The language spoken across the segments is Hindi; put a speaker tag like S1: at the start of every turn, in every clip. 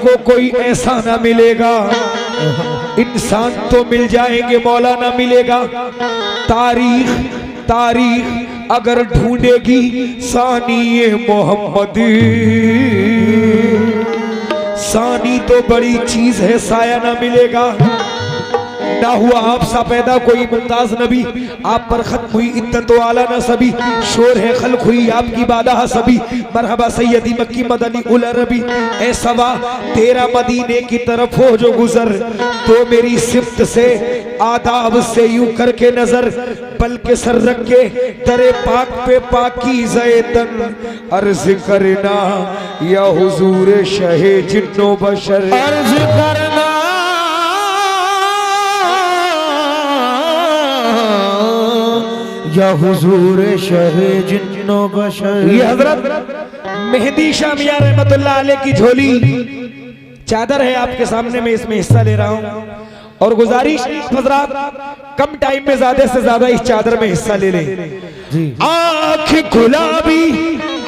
S1: को कोई ऐसा ना मिलेगा। इंसान तो मिल जाएंगे, मौला ना मिलेगा। तारीख अगर ढूंढेगी सानी मोहम्मद, सानी तो बड़ी चीज है, साया ना मिलेगा। ना हुआ आपसा पैदा कोई मुमताज नबी, आप पर खत्म हुई इद्दत आला नसबी। शोर है खल्क हुई आपकी बादह सभी, मरहबा सैयदी मक्की मदनी उल अरबी। ए सवा तेरा मदीने की तरफ हो जो गुजर, तो मेरी सिफ्त से आदाब से यूं करके नजर, बल्कि सर रख के दरे पाक पे पाकीज़े तन अर्ज करना या हुजूर शहे जिन्नो बशर।
S2: अर्ज करना या हुजूर शहे जिन्नो बशर।
S1: ये हजरत मेहदी शाह मियां रहमतुल्लाह अलैह की झोली चादर है आपके सामने, मैं इसमें हिस्सा ले रहा हूँ। और गुजारिश हजरात कम टाइम में ज्यादा से ज्यादा इस चादर में हिस्सा ले लें। आँख गुलाबी,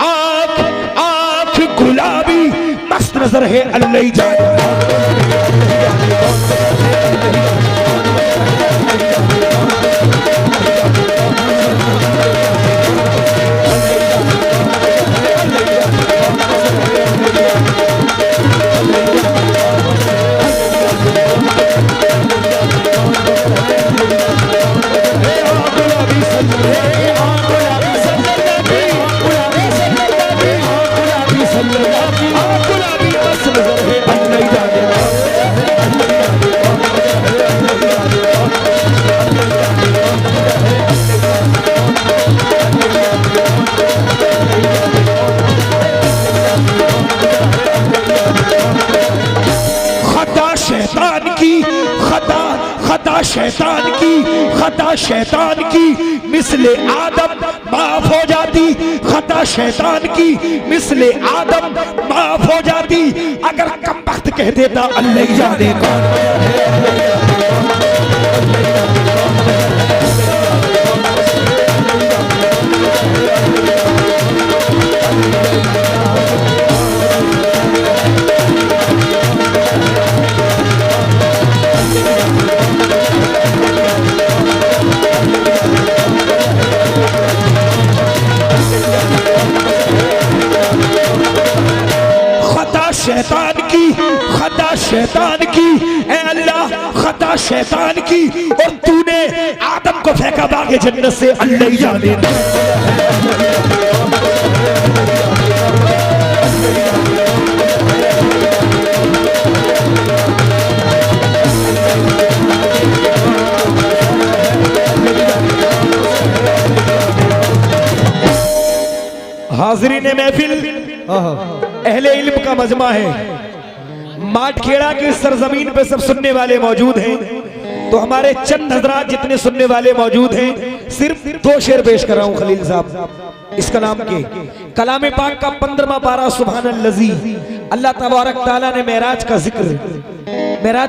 S1: आँख गुलाबी, मस्त नजर है अल्लाह जाने। खता शैतान की मिसले आदम माफ हो जाती, खता शैतान की मिसले आदम माफ हो जाती। अगर कम वक्त कह देता अल्लाह जाने कौन। शैतान की ए अल्लाह, खता शैतान की, और तूने आदम को फेंका बागे जन्नत से, अल्लाह ही जाने। हाज़रीन महफिल, अहले इल्म का मजमा है। माटखेड़ा की सरजमीन पे सब सुनने वाले मौजूद हैं, तो हमारे चंद हजरात जितने सुनने वाले मौजूद हैं, सिर्फ 2 शेर पेश कर रहा हूं खलील साहब इस कलाम के। कलाम पाक का 15वां पारा सुभानल्लज़ी। अल्लाह तबारक ताला ने मेराज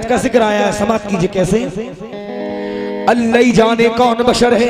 S1: का जिक्र आया है, समात कीजिए कैसे। अल्लाह जाने कौन बशर है,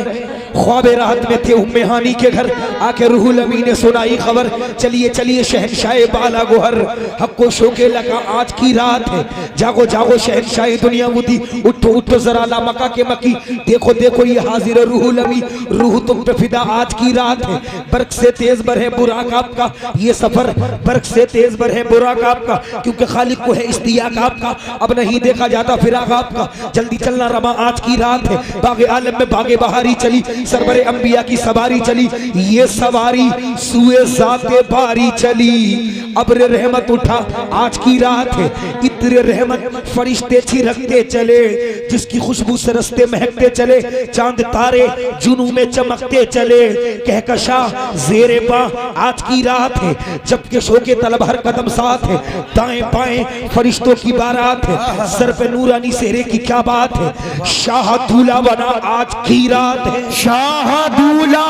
S1: ख्वाबे राहत में थे उम्मे हानी के घर, आके रूहुल अमीन ने सुनाई खबर। चलिए चलिए शहनशाह बाला गोहर, हक को शोके लगा आज की रात है। जागो जागो शहनशाह दुनिया मुदी, उठो उठो जरा ला मक्का के मक्की। देखो देखो ये हाजिर रूहुल अमीन, रूह तुम पे फिदा आज की रात है। बर्क से तेज बर है बुराक आपका ये सफर, बर्क से तेज बर है बुराक आपका, क्योंकि खालिक को है इस्तियाक आपका। अब नहीं देखा जाता फिराक आपका, जल्दी चलना रमा आज की रात है। बागे आलम में बागे बहारी चली, सरबरे अंबिया की सवारी चली। ये सवारी सुए जाते बारी चली। अब्र रहमत उठा आज की रात है, इत्र रहमत फरिश्ते छिड़कते चले, जिसकी खुशबू से रस्ते महकते चले। चांद तारे जुनू में चमकते चले, कहकशा जेरे पा आज की रात है। जबकि शोके तलब हर कदम साथ है, दाएं बाएं फरिश्तों की बारात है। सर पे नूरानी सेहरे की क्या बात है, शाह दूल्हा बना आज की रात है।
S2: शाह दूल्हा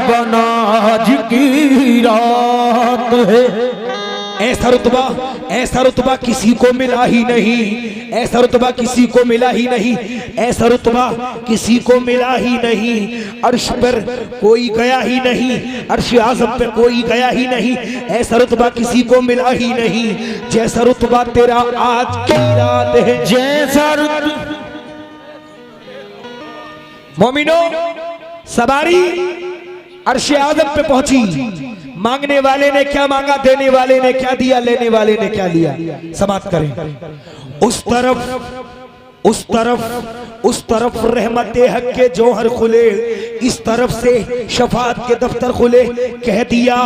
S2: बना आज की रात है।
S1: ऐसा रुतबा किसी को मिला ही नहीं, ऐसा रुतबा किसी को मिला ही नहीं, ऐसा रुतबा किसी को मिला ही नहीं। अर्श पर कोई गया ही नहीं, अर्श आज़म पे कोई गया ही नहीं, ऐसा रुतबा किसी को मिला ही नहीं जैसा रुतबा तेरा आज की रात है।
S2: जैसा
S1: मोमिनो सवारी अर्श आज़म पे पहुंची, मांगने वाले ने क्या मांगा, देने वाले ने क्या दिया, लेने वाले ने क्या लिया। समाप्त करें। उस तरफ रहमत हक के जौहर खुले, इस तरफ से शफात के दफ्तर खुले, कह दिया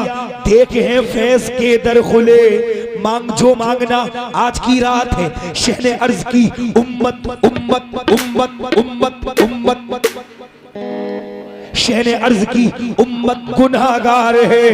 S1: देखे हैं फैज के दर खुले। मांग जो मांगना आज की रात है, शहने अर्ज की उम्मत उम्मत उम्मत उम्मत उम्मत, शहने अर्ज की उम्मत गुनाहगार है,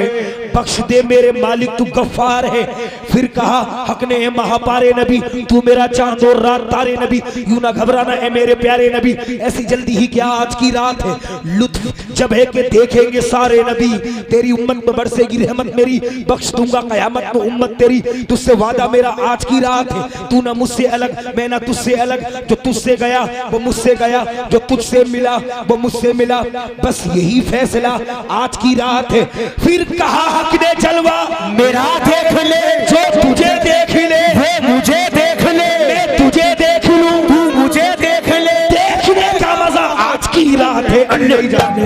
S1: बख्श दे मेरे मालिक तू गफ्फार है। फिर कहा हक ने महापारे नबी, तू मेरा चांद और रात तारे नबी, यूं ना घबराना है मेरे प्यारे नबी, ऐसी जल्दी ही क्या आज की रात है। लुत्फ जब है कि देखेंगे सारे नबी, तेरी उम्मत में बरसेगी रहमत मेरी, बख्श दूंगा कयामत में उम्मत तेरी। तुझसे वादा मेरा आज की रात है, तू ना मुझसे अलग मैं ना तुझसे अलग, जो तुझसे गया वो मुझसे गया, जो तुझसे मिला वो मुझसे मिला, बस यही फैसला आज की रात है। फिर कहा हक ने जलवा
S2: मेरा देख ले,
S1: जो तुझे देख ले
S2: वो मुझे देख ले,
S1: मैं तुझे देख लूं
S2: तू मुझे देख ले।
S1: देखने का मजा आज की रात है, अल्लाह जाने।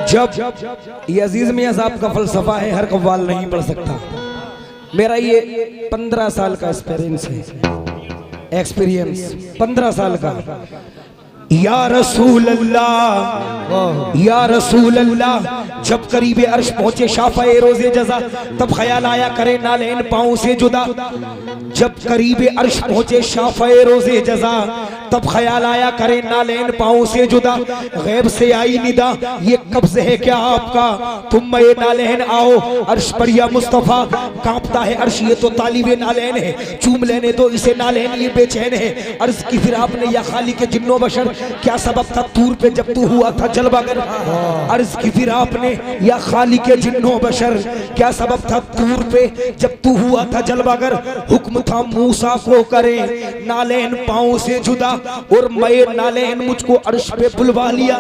S1: जब ये अजीज मियां साहब का फलसफा है, हर कव्वाल नहीं पढ़ सकता। मेरा ये 15 साल का एक्सपीरियंस 15 साल का। या रसूल अल्लाह, या रसूल अल्लाह, जब करीब अर्श पहुंचे शाफ़े रोज़े जज़ा, तब ख्याल आया करे नालेन पाँव से जुदा। जब करीब अर्श पहुंचे शाफ़े रोज़े जज़ा, तब ख्याल आया करे नालेन पाँव से जुदा। गैब से आई निदा, ये कब्ज़ है क्या आपका, तुम ये नालेन आओ अर्श पर या मुस्तफ़ा। कांपता है अर्श, ये तो तालिबे नालेन है, चूम लेने दो इसे नालेन, ये बेचैन है। अर्ज़ की फिर आपने या खाली के जिन्नो बशर, क्या सबब था तूर पे जब तू हुआ था जलवागर। अर्ज़ की फिर आपने या खाली के जिन्नो बशर, क्या सबब था तूर पे जब तू हुआ था जलवागर। हुक्म था मूसा को करे नालेन पाँव से जुदा, और मैं नालेन मुझको अर्श पे बुलवा लिया,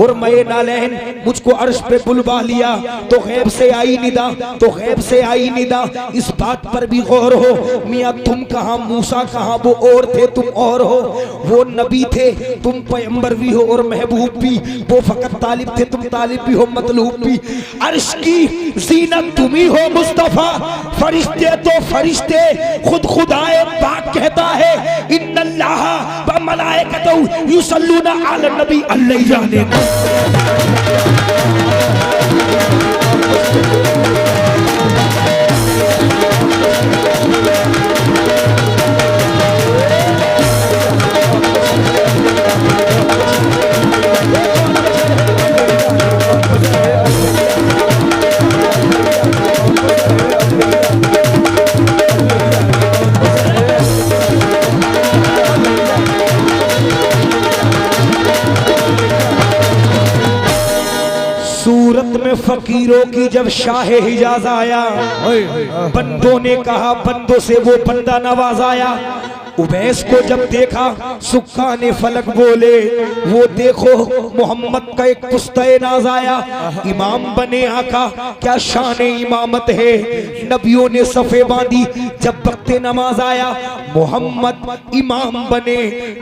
S1: और मैं नालेन मुझको अर्श पे बुलवा लिया। तो गैब से आई निदा, तो गैब से आई निदा, इस बात पर भी गौर हो मियाँ, तुम कहाँ मूसा कहाँ, वो और थे तुम और हो। वो नबी थे तुम पैगंबर भी हो और महबूब भी, वो फकत तालिब थे तुम तालिब भी हो मतलूब भी। अर्श की जीनत तुम ही हो मुस्तफा, फरिश्ते तो फरिश्ते, खुद खुदाए पाक कहता है इन्नल्लाह व मलाइकतहू युसल्लूना अला नबी, अल्लाह जाने। सूरत में फकीरों की जब शाहे हिजाज आया, बंदों ने कहा बंदों से वो बंदा नवाज आया। उवैस को जब देखा सुक्का ने फलक बोले, वो देखो मोहम्मद का एक पुश्ते नाज आया। इमाम बने आका क्या शान इमामत है, नबियों ने सफे बांधी जब वक्ते नमाज आया। मोहम्मद इमाम बने,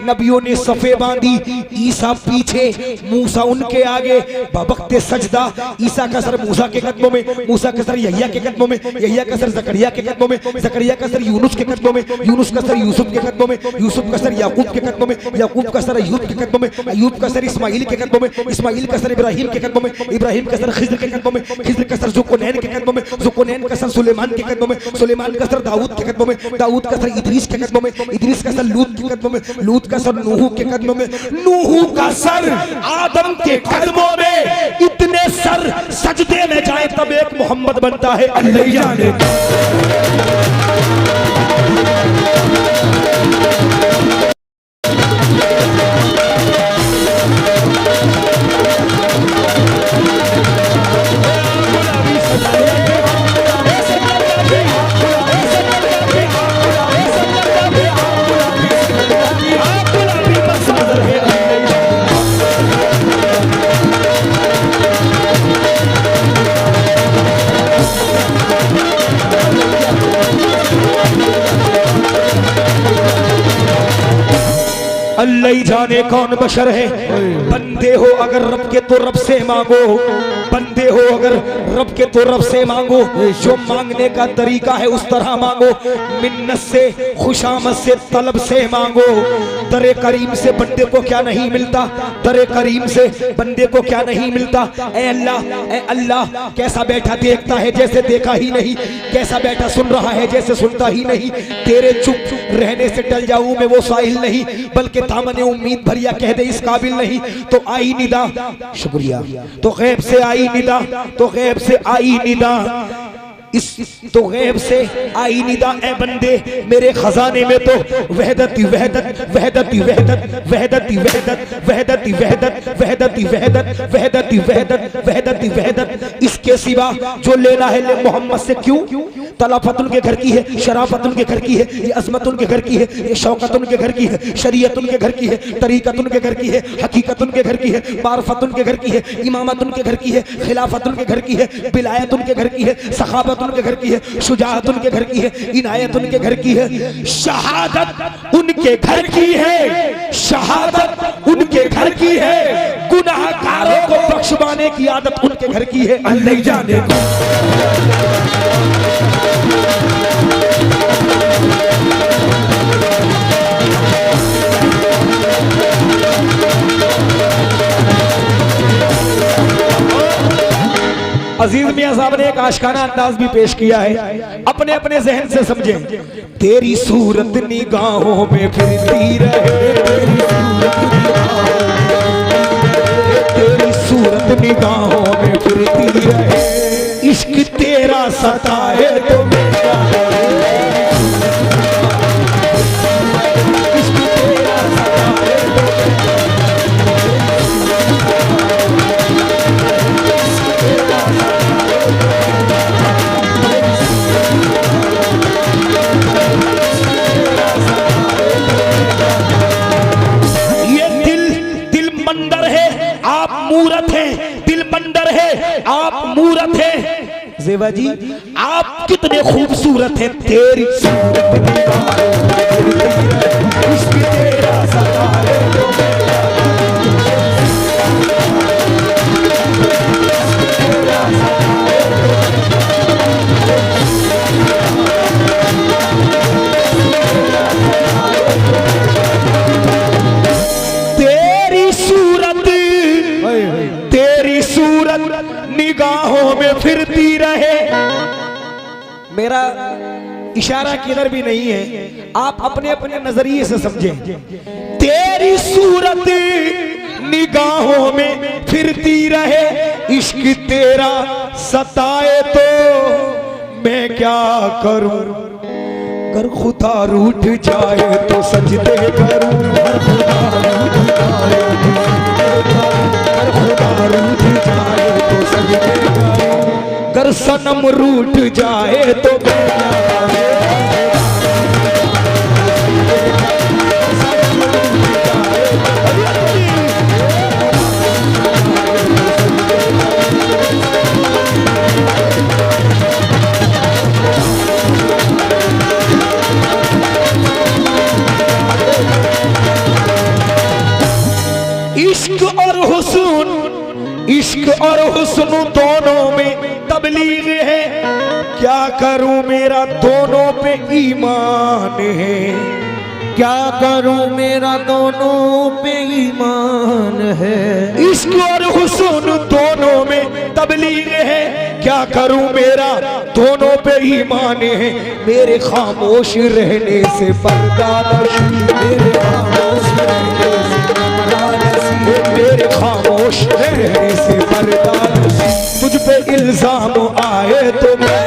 S1: नबियों ने सफे बांधी, ईसा पीछे मूसा उनके आगे। बवक्ते सजदा ईसा का सर मूसा के कदमों में, मूसा का सर यहिया के कदमों में, यहिया का सर जकरिया के कदमों में, जकरिया का सर यूनुस के कदमों में, यूनुस का सर यूसुफ के के कदमों में, यूसुफ का सर याकूब के कदमों में, याकूब का सर अय्यूब के कदमों में, अय्यूब का सर इस्माइल के कदमों में, इस्माइल का सर इब्राहिम के कदमों में, इब्राहिम का सर खिज्र के कदमों में, खिज्र का सर जुकरनैन के कदमों में, जुकरनैन का सर सुलेमान के कदमों में, सुलेमान का सर दाऊद के कदमों में, दाऊद का सर इदरीस के कदमों में, इदरीस का सर लूत के कदमों में, लूत का सर नूह के कदमों में, नूह का सर आदम के कदमों में। इतने सर सजदे में जाए तब एक मोहम्मद बनता है। अल्लाह जाने अल्लाह ही जाने कौन बशर है। बंदे हो अगर रब के तो रब से मांगो, बंदे हो अगर रब के तो रब से मांगो, जो मांगने का तरीका है उस तरह मांगो, मिन्नत से खुशामद से तलब से मांगो। दरे करीम से बंदे को क्या नहीं मिलता, दरे करीम से बंदे को क्या नहीं मिलता। ए अल्लाह कैसा बैठा देखता है जैसे देखा ही नहीं, कैसा बैठा सुन रहा है जैसे सुनता ही नहीं। तेरे चुप रहने से टल जाऊं मैं वो साहिल नहीं, बल्कि दामने उम्मीद भरिया कह दे इस काबिल नहीं। तो आई निदा, शुक्रिया, तो गैब से आई निदा, तो गैब से आई निदा, इस तो गैब से आई निदा। ए बंदे मेरे खजाने में तो वहदती वहदत वहदती वहदत वहदती वहदत वहदती वहदत वहदती वहदत वहदती वहदत वहदती वहदत, इसके सिवा जो लेना है ले मोहम्मद से। क्यों? तलाफत उनके घर की है, शराफत उनके घर की है, ये अजमत उनके घर की है, ये शौकत उनके घर की है, शरीयत उनके घर की है, तरीकत उनके घर की है, हकीकत उनके घर की है, मारफत उनके घर की है, इमामत उनके घर की है, खिलाफत उनके घर की है, बिलायत उनके घर की है, सखाबत उनके घर की है, शुजाअत उनके घर की है, इनायत उनके घर की है, शहादत उनके घर की है, शहादत उनके घर की है, गुनाहगारों को बख्शवाने की आदत उनके घर की है। अल्लाह जाने अजीज मियां साहब ने एक आशिकाना अंदाज भी पेश किया है, अपने अपने जहन से समझें। तेरी सूरत निगाहों में फिरती रहे, तेरी सूरत निगाहों में फिरती रहे, इश्क तेरा सताए तो मेरा इश्क तेरा सताए मूरत है, दिल मंदर है, आप मूरत है। ज़ेबा जी आप कितने खूबसूरत हैं, तेरी सूरत इश्क तेरा सताए तो निगाहों में फिरती रहे। मेरा इशारा किधर भी नहीं है, आप अपने अपने नजरिए से समझें। तेरी सूरत निगाहों में फिरती रहे, इश्क तेरा सताए तो मैं क्या करूं, कर खुदा रूठ जाए तो सजदे करूं, कर खुदा रूठ जाए तो सजदे करूं, कर सनम रूठ जाए तो इश्क और हुस्न दोनों में तबलीग है, क्या करूं मेरा दोनों पे ईमान है,
S2: क्या करूं मेरा दोनों पे ईमान है।
S1: इश्क और हुस्न दोनों में तबलीग है, क्या करूं मेरा दोनों पे ईमान है। मेरे खामोश रहने से पर्दा नशी, मेरे खामोश रहने से पर्दा नशी, मेरे खामोश रहने से पर्दा नशी। तुझ पे इल्जाम आए तो मैं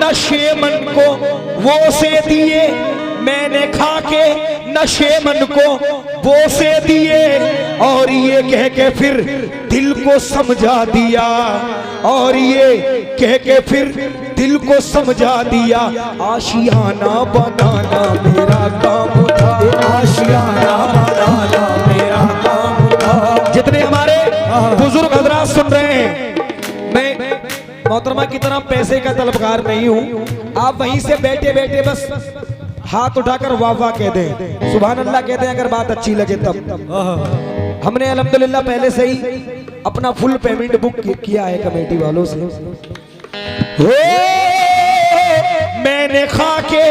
S1: नशे मन को वो से दिए, मैंने खा के नशे मन को वो से दिए। और ये कह के फिर दिल को समझा दिया, और ये कह के फिर दिल को समझा दिया। आशियाना बनाना मेरा काम था, आशियाना बनाना मेरा काम था। जितने हमारे बुजुर्ग हजरात सुन रहे हैं, मैं मोहतरमा की तरह पैसे का तलबगार नहीं हूं। आप वहीं से बैठे बैठे बस हाथ उठाकर वाह वाह कह दें, सुभान अल्लाह कह दें अगर बात अच्छी लगे तब। हमने अल्हम्दुलिल्लाह पहले से ही अपना फुल पेमेंट बुक किया है कमेटी वालों से। मैंने खा के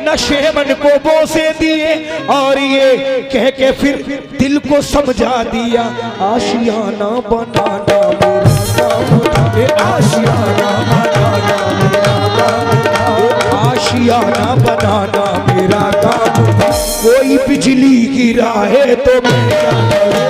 S1: नशे मन को बोसे दिए, और ये कह के फिर दिल को समझा दिया। आशियाना बनाना मेरा काम था, आशियाना बनाना मेरा काम था, आशियाना बनाना मेरा काम था। कोई बिजली गिरा है तो मैं क्या करूं,